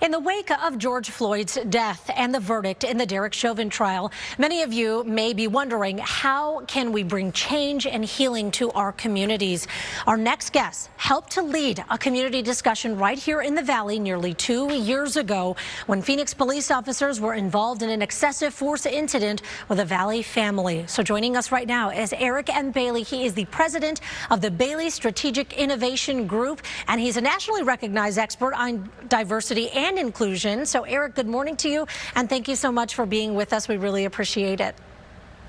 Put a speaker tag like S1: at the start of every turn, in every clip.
S1: In the wake of George Floyd's death and the verdict in the Derek Chauvin trial, many of you may be wondering, how can we bring change and healing to our communities? Our next guest helped to lead a community discussion right here in the Valley nearly 2 years ago when Phoenix police officers were involved in an excessive force incident with a Valley family. So joining us right now is Eric M. Bailey. He is the president of the Bailey Strategic Innovation Group, and he's a nationally recognized expert on diversity and inclusion. So Eric, good morning to you, and thank you so much for being with us. We really appreciate it.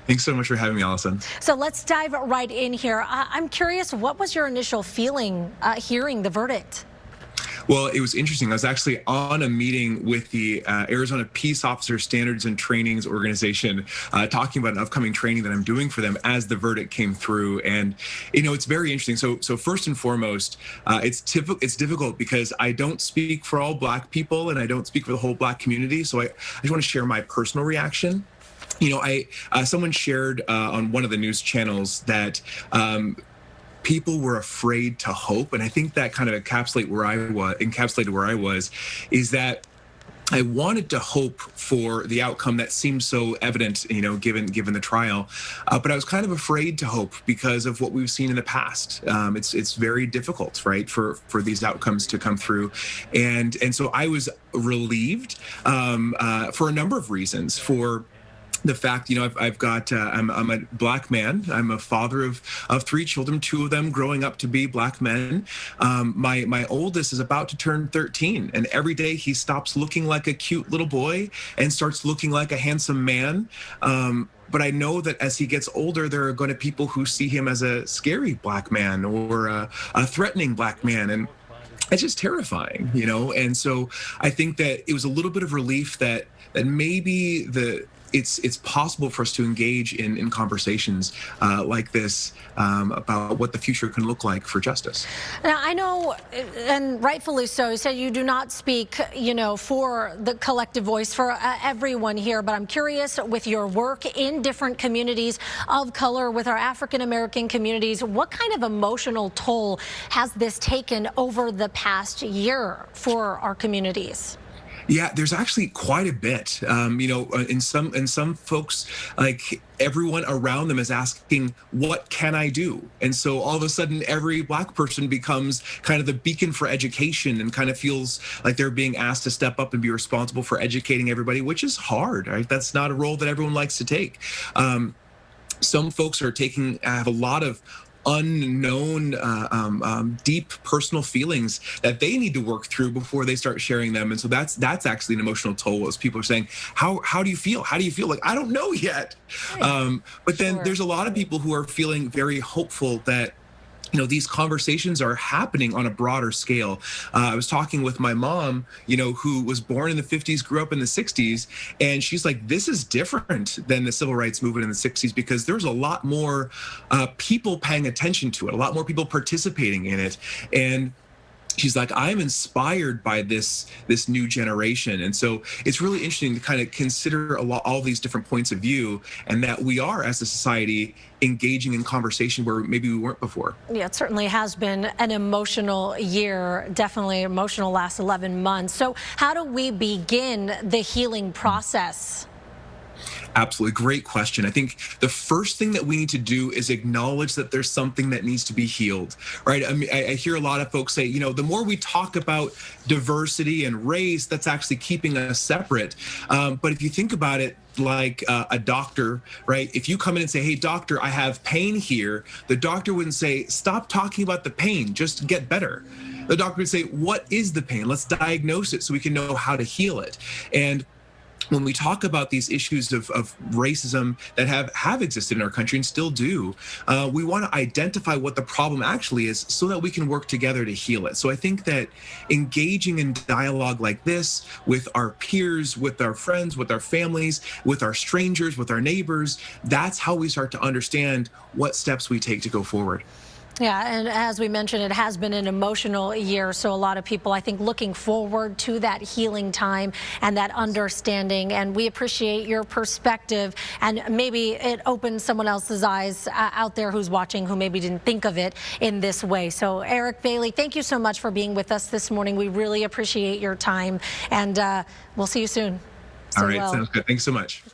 S2: Thanks so much for having me, Allison.
S1: So let's dive right in here. I'm curious, what was your initial feeling hearing the verdict?
S2: Well, it was interesting. I was actually on a meeting with the Arizona Peace Officer Standards and Trainings Organization, talking about an upcoming training that I'm doing for them as the verdict came through. And, you know, it's very interesting. So first and foremost, it's difficult because I don't speak for all Black people and I don't speak for the whole Black community. So I just want to share my personal reaction. You know, someone shared on one of the news channels that people were afraid to hope, and I think that kind of encapsulated where I was, is that I wanted to hope for the outcome that seemed so evident, you know, given the trial, but I was kind of afraid to hope because of what we've seen in the past. It's very difficult, right, for these outcomes to come through, and so I was relieved for a number of reasons. For the fact, you know, I'm a Black man. I'm a father of 3 children, 2 of them growing up to be Black men. My oldest is about to turn 13, and every day he stops looking like a cute little boy and starts looking like a handsome man. But I know that as he gets older, there are going to be people who see him as a scary Black man or a threatening Black man, and it's just terrifying, you know. And so I think that it was a little bit of relief that maybe it's possible for us to engage in conversations like this about what the future can look like for justice.
S1: Now, I know, and rightfully so, you said you do not speak, you know, for the collective voice for everyone here, but I'm curious, with your work in different communities of color, with our African American communities, what kind of emotional toll has this taken over the past year for our communities?
S2: Yeah, there's actually quite a bit. You know, in some folks, like everyone around them is asking, what can I do? And so all of a sudden, every Black person becomes kind of the beacon for education and kind of feels like they're being asked to step up and be responsible for educating everybody, which is hard, right? That's not a role that everyone likes to take. Some folks have a lot of unknown, deep personal feelings that they need to work through before they start sharing them. And so that's actually an emotional toll, as people are saying, how do you feel? How do you feel? Like, I don't know yet. Right. But then there's a lot of people who are feeling very hopeful that, you know, these conversations are happening on a broader scale. I was talking with my mom, you know, who was born in the 50s, grew up in the 60s, and she's like, this is different than the civil rights movement in the 60s because there's a lot more people paying attention to it, a lot more people participating in it. And she's like, I'm inspired by this new generation. And so it's really interesting to kind of consider all these different points of view, and that we are, as a society, engaging in conversation where maybe we weren't before.
S1: Yeah, it certainly has been an emotional year, definitely emotional last 11 months. So how do we begin the healing process?
S2: Absolutely. Great question. I think the first thing that we need to do is acknowledge that there's something that needs to be healed, right? I mean, I hear a lot of folks say, you know, the more we talk about diversity and race, that's actually keeping us separate. But if you think about it, like a doctor, right? If you come in and say, hey, doctor, I have pain here, the doctor wouldn't say, stop talking about the pain, just get better. The doctor would say, what is the pain? Let's diagnose it so we can know how to heal it. And when we talk about these issues of racism that have existed in our country and still do, we want to identify what the problem actually is so that we can work together to heal it. So I think that engaging in dialogue like this with our peers, with our friends, with our families, with our strangers, with our neighbors, that's how we start to understand what steps we take to go forward.
S1: Yeah, and as we mentioned, it has been an emotional year. So a lot of people, I think, looking forward to that healing time and that understanding. And we appreciate your perspective. And maybe it opens someone else's eyes out there who's watching who maybe didn't think of it in this way. So Eric Bailey, thank you so much for being with us this morning. We really appreciate your time. And we'll see you soon.
S2: All right, sounds good. Thanks so much.